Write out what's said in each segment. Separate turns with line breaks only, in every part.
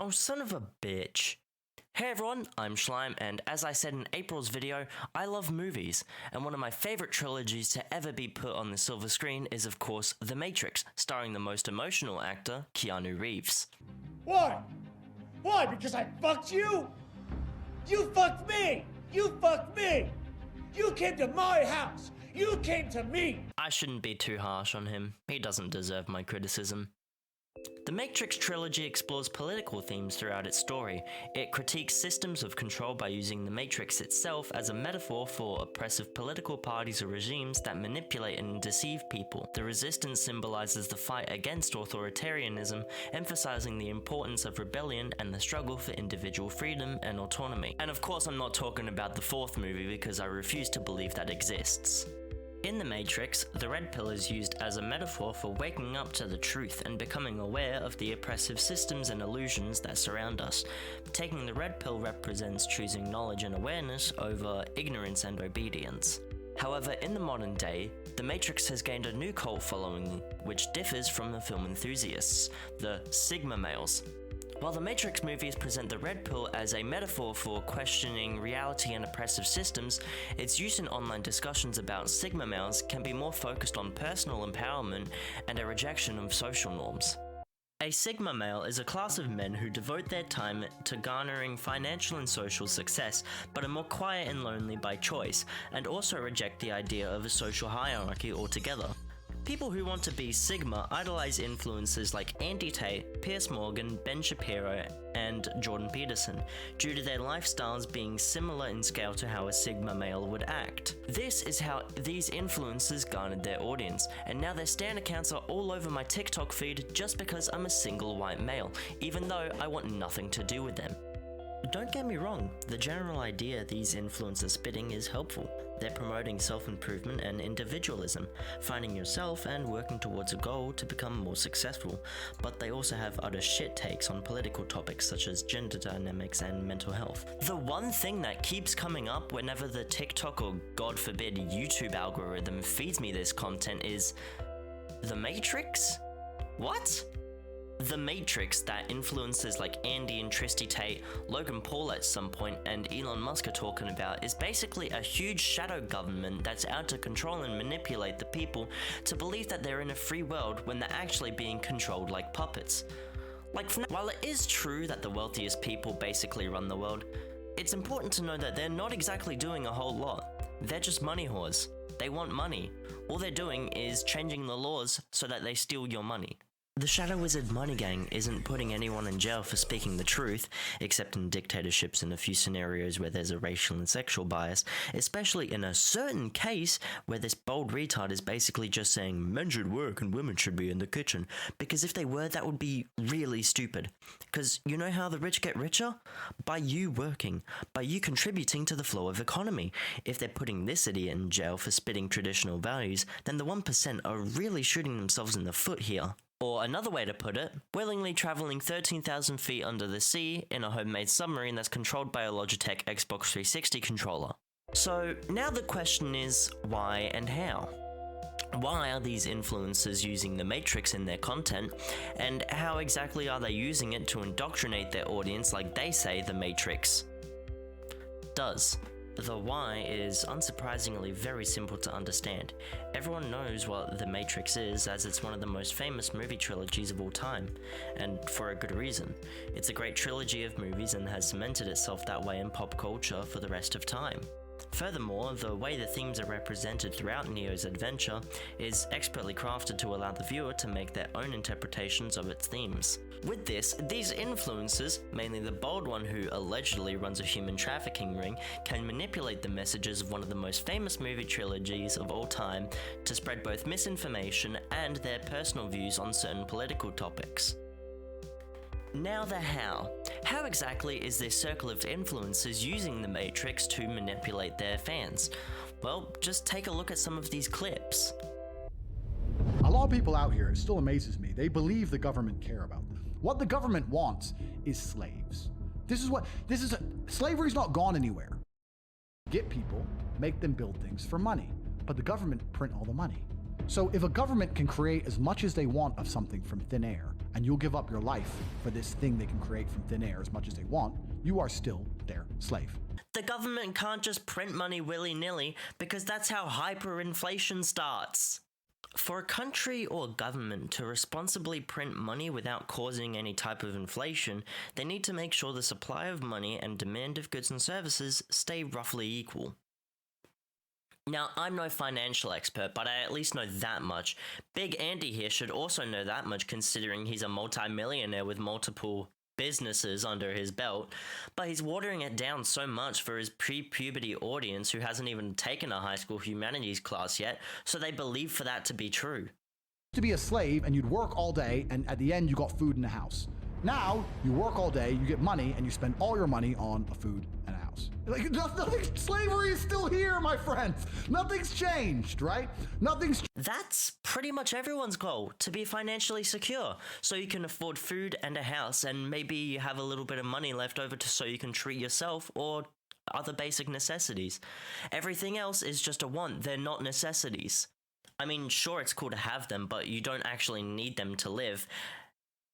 Oh, son of a bitch. Hey everyone, I'm Schleim, and as I said in April's video, I love movies, and one of my favourite trilogies to ever be put on the silver screen is of course The Matrix, starring the most emotional actor, Keanu Reeves.
Why? Why? Because I fucked you? You fucked me! You fucked me! You came to my house! You came to me!
I shouldn't be too harsh on him, he doesn't deserve my criticism. The Matrix trilogy explores political themes throughout its story. It critiques systems of control by using the Matrix itself as a metaphor for oppressive political parties or regimes that manipulate and deceive people. The Resistance symbolizes the fight against authoritarianism, emphasizing the importance of rebellion and the struggle for individual freedom and autonomy. And of course I'm not talking about the fourth movie because I refuse to believe that exists. In The Matrix, the red pill is used as a metaphor for waking up to the truth and becoming aware of the oppressive systems and illusions that surround us. Taking the red pill represents choosing knowledge and awareness over ignorance and obedience. However, in the modern day, The Matrix has gained a new cult following which differs from the film enthusiasts, the Sigma males. While the Matrix movies present the red pill as a metaphor for questioning reality and oppressive systems, its use in online discussions about Sigma males can be more focused on personal empowerment and a rejection of social norms. A Sigma male is a class of men who devote their time to garnering financial and social success, but are more quiet and lonely by choice, and also reject the idea of a social hierarchy altogether. People who want to be Sigma idolize influencers like Andy Tate, Piers Morgan, Ben Shapiro, and Jordan Peterson, due to their lifestyles being similar in scale to how a Sigma male would act. This is how these influencers garnered their audience, and now their stan accounts are all over my TikTok feed just because I'm a single white male, even though I want nothing to do with them. Don't get me wrong, the general idea these influencers spitting is helpful. They're promoting self-improvement and individualism, finding yourself and working towards a goal to become more successful, but they also have utter shit takes on political topics such as gender dynamics and mental health. The one thing that keeps coming up whenever the TikTok or God forbid YouTube algorithm feeds me this content is The Matrix? What? The Matrix that influencers like Andy and Tristy Tate, Logan Paul at some point, and Elon Musk are talking about is basically a huge shadow government that's out to control and manipulate the people to believe that they're in a free world when they're actually being controlled like puppets. While it is true that the wealthiest people basically run the world, it's important to know that they're not exactly doing a whole lot. They're just money whores. They want money. All they're doing is changing the laws so that they steal your money. The Shadow Wizard Money Gang isn't putting anyone in jail for speaking the truth, except in dictatorships and a few scenarios where there's a racial and sexual bias, especially in a certain case where this bold retard is basically just saying men should work and women should be in the kitchen, because if they were, that would be really stupid. Because you know how the rich get richer? By you working, by you contributing to the flow of economy. If they're putting this idiot in jail for spitting traditional values, then the 1% are really shooting themselves in the foot here. Or another way to put it, willingly travelling 13,000 feet under the sea in a homemade submarine that's controlled by a Logitech Xbox 360 controller. So now the question is, why and how? Why are these influencers using the Matrix in their content, and how exactly are they using it to indoctrinate their audience like they say the Matrix does? The why is unsurprisingly very simple to understand. Everyone knows what The Matrix is, as it's one of the most famous movie trilogies of all time, and for a good reason. It's a great trilogy of movies and has cemented itself that way in pop culture for the rest of time. Furthermore, the way the themes are represented throughout Neo's adventure is expertly crafted to allow the viewer to make their own interpretations of its themes. With this, these influencers, mainly the bold one who allegedly runs a human trafficking ring, can manipulate the messages of one of the most famous movie trilogies of all time to spread both misinformation and their personal views on certain political topics. Now the how. How exactly is this circle of influencers using the Matrix to manipulate their fans? Well, just take a look at some of these clips.
A lot of people out here, it still amazes me, they believe the government care about them. What the government wants is slaves. Slavery's not gone anywhere. Get people, make them build things for money, but the government print all the money. So if a government can create as much as they want of something from thin air, and you'll give up your life for this thing they can create from thin air as much as they want, you are still their slave.
The government can't just print money willy-nilly because that's how hyperinflation starts. For a country or government to responsibly print money without causing any type of inflation, they need to make sure the supply of money and demand of goods and services stay roughly equal. Now, I'm no financial expert, but I at least know that much. Big Andy here should also know that much, considering he's a multi-millionaire with multiple businesses under his belt, but he's watering it down so much for his pre-puberty audience who hasn't even taken a high school humanities class yet, so they believe for that to be true.
To be a slave and you'd work all day and at the end you got food in the house. Now, you work all day, you get money, and you spend all your money on a food and a house. Like, nothing, slavery is still here, my friends. Nothing's changed, right? Nothing's.
That's pretty much everyone's goal, to be financially secure, so you can afford food and a house, and maybe you have a little bit of money left over so you can treat yourself or other basic necessities. Everything else is just a want, they're not necessities. I mean, sure, it's cool to have them, but you don't actually need them to live.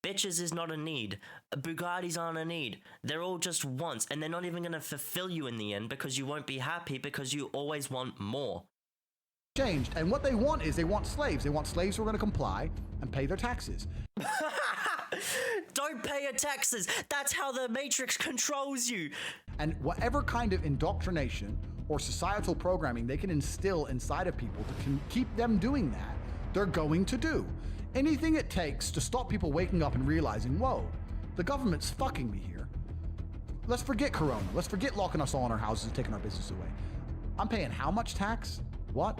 Bitches is not a need. Bugattis aren't a need. They're all just wants, and they're not even going to fulfill you in the end because you won't be happy because you always want more.
Changed, and what they want is they want slaves. They want slaves who are going to comply and pay their taxes.
Don't pay your taxes. That's how the Matrix controls you.
And whatever kind of indoctrination or societal programming they can instill inside of people to keep them doing that, they're going to do. Anything it takes to stop people waking up and realizing, whoa, the government's fucking me here. Let's forget Corona. Let's forget locking us all in our houses and taking our business away. I'm paying how much tax? What?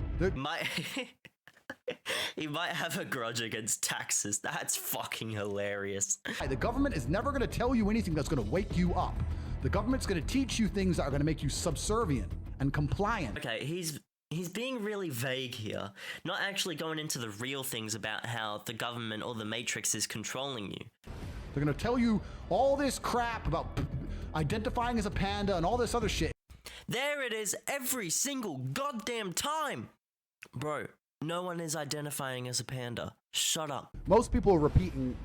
He might have a grudge against taxes. That's fucking hilarious.
The government is never going to tell you anything that's going to wake you up. The government's going to teach you things that are going to make you subservient and compliant.
Okay, He's being really vague here, not actually going into the real things about how the government or the Matrix is controlling you.
They're gonna tell you all this crap about identifying as a panda and all this other shit.
There it is every single goddamn time! Bro, no one is identifying as a panda. Shut up.
Most people are repeating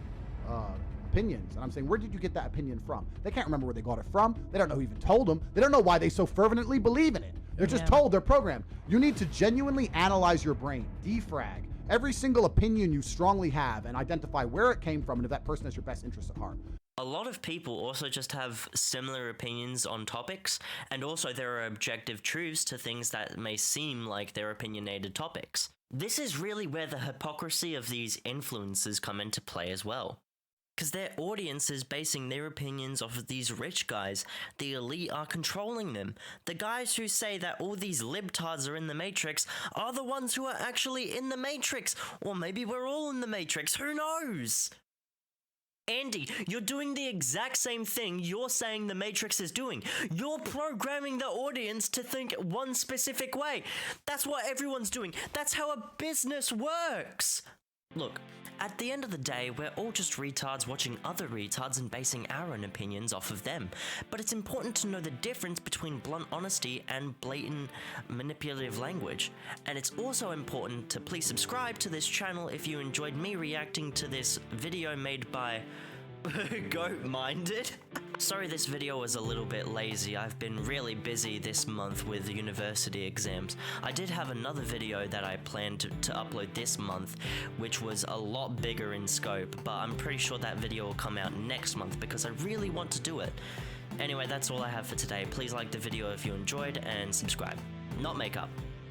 opinions, and I'm saying, where did you get that opinion from? They can't remember where they got it from. They don't know who even told them. They don't know why they so fervently believe in it. They're just told, they're programmed. You need to genuinely analyze your brain, defrag every single opinion you strongly have and identify where it came from and if that person has your best interest at heart.
A lot of people also just have similar opinions on topics, and also there are objective truths to things that may seem like they're opinionated topics. This is really where the hypocrisy of these influencers come into play as well. Because their audience is basing their opinions off of these rich guys. The elite are controlling them. The guys who say that all these libtards are in the Matrix are the ones who are actually in the Matrix. Or maybe we're all in the Matrix, who knows? Andy, you're doing the exact same thing you're saying the Matrix is doing. You're programming the audience to think one specific way. That's what everyone's doing. That's how a business works. Look, at the end of the day, we're all just retards watching other retards and basing our own opinions off of them. But it's important to know the difference between blunt honesty and blatant manipulative language. And it's also important to please subscribe to this channel if you enjoyed me reacting to this video made by Goat-Minded. Sorry this video was a little bit lazy. I've been really busy this month with university exams. I did have another video that I planned to upload this month, which was a lot bigger in scope, but I'm pretty sure that video will come out next month because I really want to do it. Anyway, that's all I have for today. Please like the video if you enjoyed and subscribe. Not makeup.